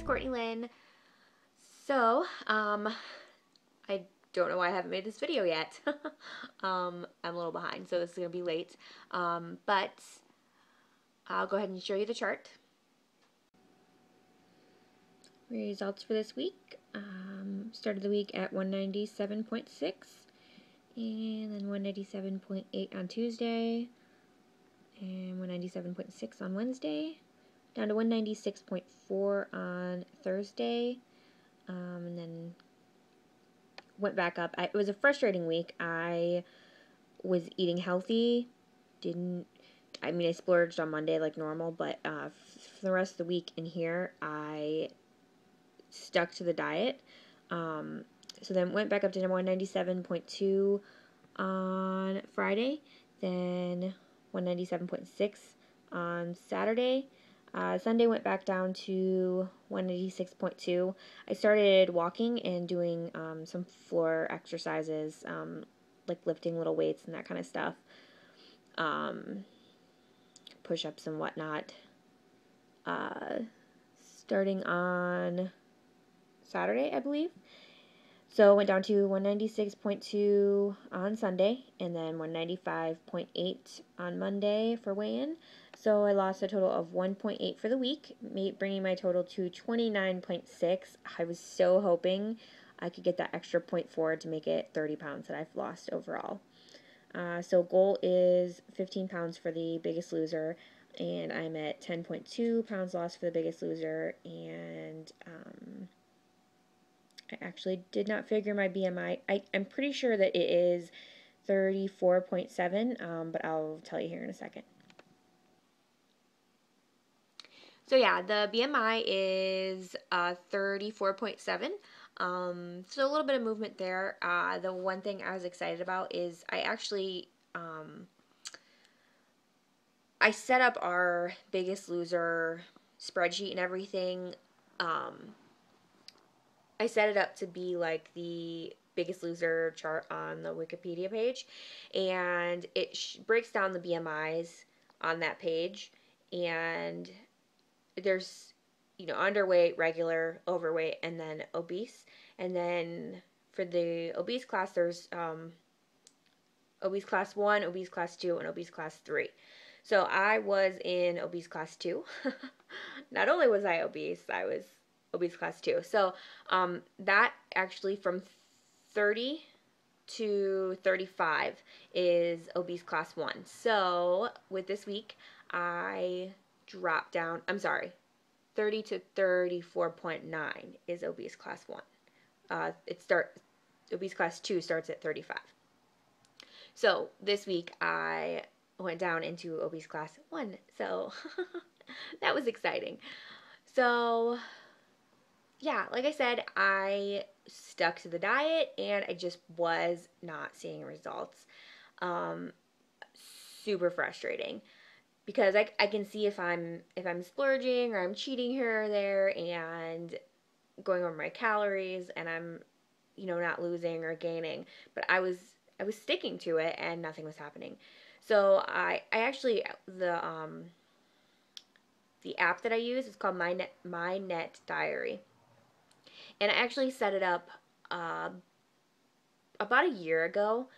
Courtney Lynn. So, I don't know why I haven't made this video yet. I'm a little behind, so this is going to be late. But I'll go ahead and show you the chart. Results for this week. Started the week at 197.6 and then 197.8 on Tuesday and 197.6 on Wednesday, down to 196.4 on Thursday, and then went back up. It was a frustrating week. I was eating healthy, I splurged on Monday like normal, but for the rest of the week in here, I stuck to the diet. So then went back up to 197.2 on Friday, then 197.6 on Saturday. Sunday went back down to 186.2. I started walking and doing some floor exercises, like lifting little weights and that kind of stuff, push-ups and whatnot. Starting on Saturday, I believe. So went down to 196.2 on Sunday and then 195.8 on Monday for weigh-in. So I lost a total of 1.8 for the week, bringing my total to 29.6. I was so hoping I could get that extra 0.4 to make it 30 pounds that I've lost overall. So goal is 15 pounds for the Biggest Loser, and I'm at 10.2 pounds lost for the Biggest Loser, and I actually did not figure my BMI. I'm pretty sure that it is 34.7, but I'll tell you here in a second. So yeah, the BMI is 34.7. So a little bit of movement there. The one thing I was excited about is I actually I set up our Biggest Loser spreadsheet and everything. I set it up to be like the Biggest Loser chart on the Wikipedia page, and it breaks down the BMIs on that page, and there's, underweight, regular, overweight, and then obese. And then for the obese class, there's obese class 1, obese class 2, and obese class 3. So I was in obese class 2. Not only was I was obese class 2. So that actually from 30 to 35 is obese class 1. So with this week, I dropped down, 30 to 34.9 is obese class 1. Obese class 2 starts at 35. So this week I went down into obese class 1. So that was exciting. So yeah, like I said, I stuck to the diet and I just was not seeing results. Super frustrating, because I can see if I'm splurging or I'm cheating here or there and going over my calories, and I'm not losing or gaining, but I was sticking to it and nothing was happening. So I actually, the app that I use is called My Net Diary, and I actually set it up about a year ago,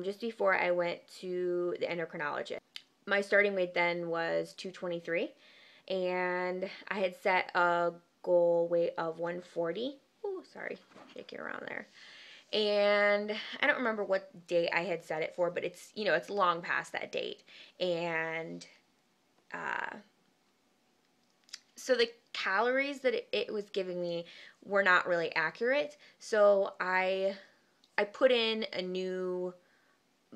just before I went to the endocrinologist. My starting weight then was 223, and I had set a goal weight of 140. Oh, sorry, shaking around there. And I don't remember what date I had set it for, but it's, it's long past that date. And so the calories that it was giving me were not really accurate. So I put in a new,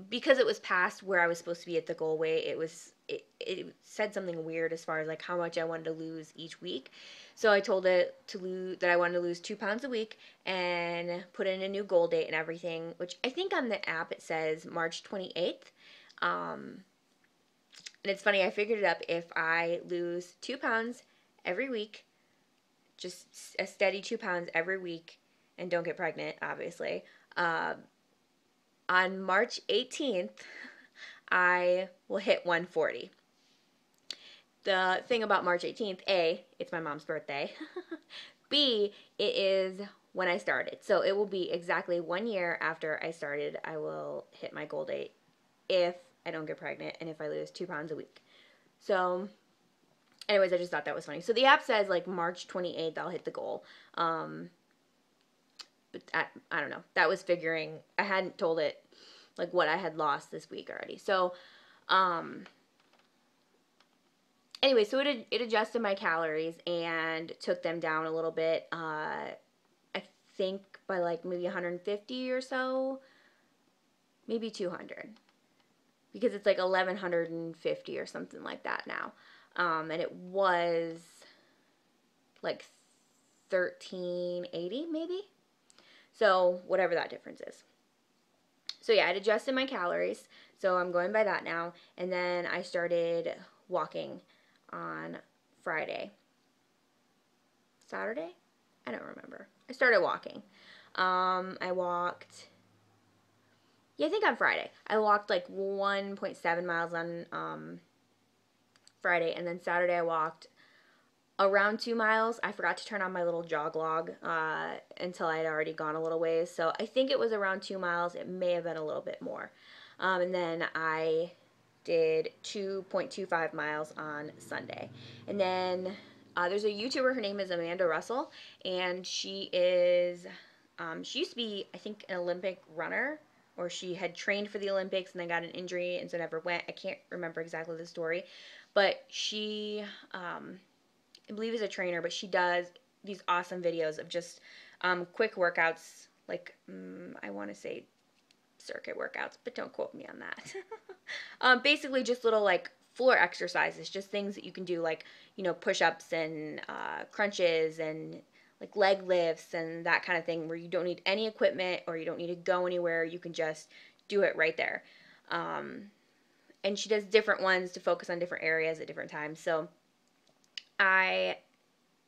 because it was past where I was supposed to be at the goal weight, it said something weird as far as like how much I wanted to lose each week. So I told it that I wanted to lose 2 pounds a week and put in a new goal date and everything, which I think on the app it says March 28th. And it's funny, I figured it up. If I lose 2 pounds every week, just a steady 2 pounds every week, and don't get pregnant, obviously, on March 18th, I will hit 140. the thing about March 18th, A, it's my mom's birthday. B, it is when I started. So it will be exactly 1 year after I started, I will hit my goal date if I don't get pregnant and if I lose 2 pounds a week. So anyways, I just thought that was funny. So the app says like March 28th I'll hit the goal. But I don't know. That was figuring, I hadn't told it like what I had lost this week already. So anyway, so it adjusted my calories and took them down a little bit. I think by like maybe 150 or so, maybe 200, because it's like 1150 or something like that now. And it was like 1380 maybe. So whatever that difference is. So yeah, I'd adjusted my calories. So I'm going by that now. And then I started walking on Friday. Saturday? I don't remember. I started walking. I walked, yeah, I think on Friday. I walked like 1.7 miles on Friday, and then Saturday I walked around 2 miles. I forgot to turn on my little jog log until I had already gone a little ways. So I think it was around 2 miles. It may have been a little bit more. And then I did 2.25 miles on Sunday. And then there's a YouTuber, her name is Amanda Russell, and she used to be, I think, an Olympic runner, or she had trained for the Olympics and then got an injury and so never went. I can't remember exactly the story, but she, I believe is a trainer, but she does these awesome videos of just quick workouts, like, I want to say circuit workouts, but don't quote me on that. Basically just little like floor exercises, just things that you can do, like, you know, push-ups and crunches and like leg lifts and that kind of thing, where you don't need any equipment or you don't need to go anywhere. You can just do it right there. And she does different ones to focus on different areas at different times. So I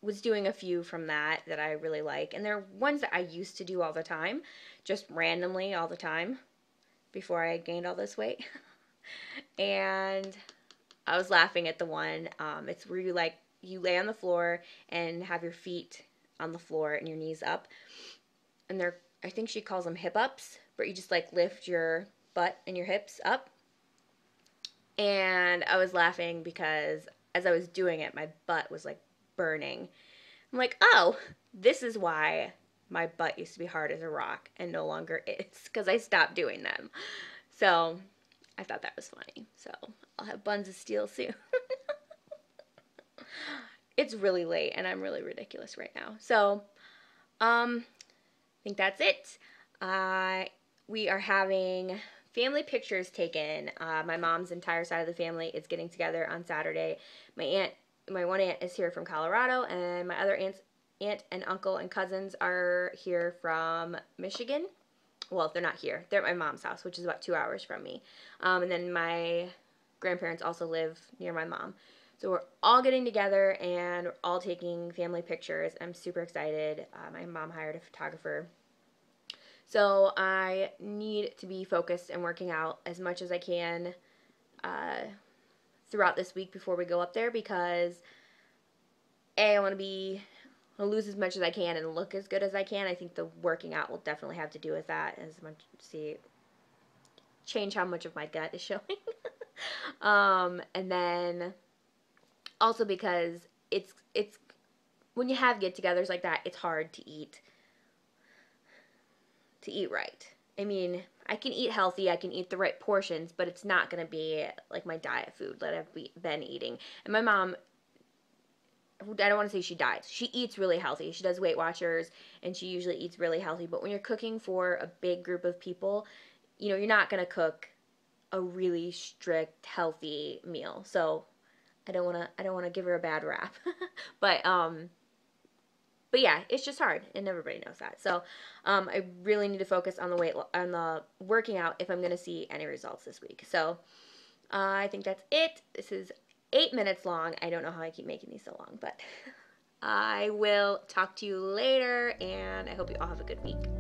was doing a few from that I really like. And they're ones that I used to do all the time, just randomly all the time before I gained all this weight. And I was laughing at the one. It's where you lay on the floor and have your feet on the floor and your knees up. And I think she calls them hip ups, but you just like lift your butt and your hips up. And I was laughing because as I was doing it, my butt was like burning. I'm like, oh, this is why my butt used to be hard as a rock and no longer is, because I stopped doing them. So I thought that was funny. So I'll have buns of steel soon. It's really late and I'm really ridiculous right now. So I think that's it. We are having family pictures taken. My mom's entire side of the family is getting together on Saturday. My one aunt is here from Colorado, and my other aunt and uncle and cousins are here from Michigan. Well, they're not here. They're at my mom's house, which is about 2 hours from me. And then my grandparents also live near my mom. So we're all getting together and we're all taking family pictures. I'm super excited. My mom hired a photographer. So I need to be focused and working out as much as I can throughout this week before we go up there, because I want to lose as much as I can and look as good as I can. I think the working out will definitely have to do with that, as much, change how much of my gut is showing. And then also because it's when you have get-togethers like that, it's hard to eat right. I mean, I can eat healthy, I can eat the right portions, but it's not going to be like my diet food that I've been eating. And my mom, I don't want to say she diets. She eats really healthy. She does Weight Watchers, and she usually eats really healthy. But when you're cooking for a big group of people, you know, you're not going to cook a really strict, healthy meal. So I don't want to give her a bad rap. But yeah, it's just hard, and everybody knows that. So I really need to focus on the working out if I'm going to see any results this week. So I think that's it. This is 8 minutes long. I don't know how I keep making these so long, but I will talk to you later, and I hope you all have a good week.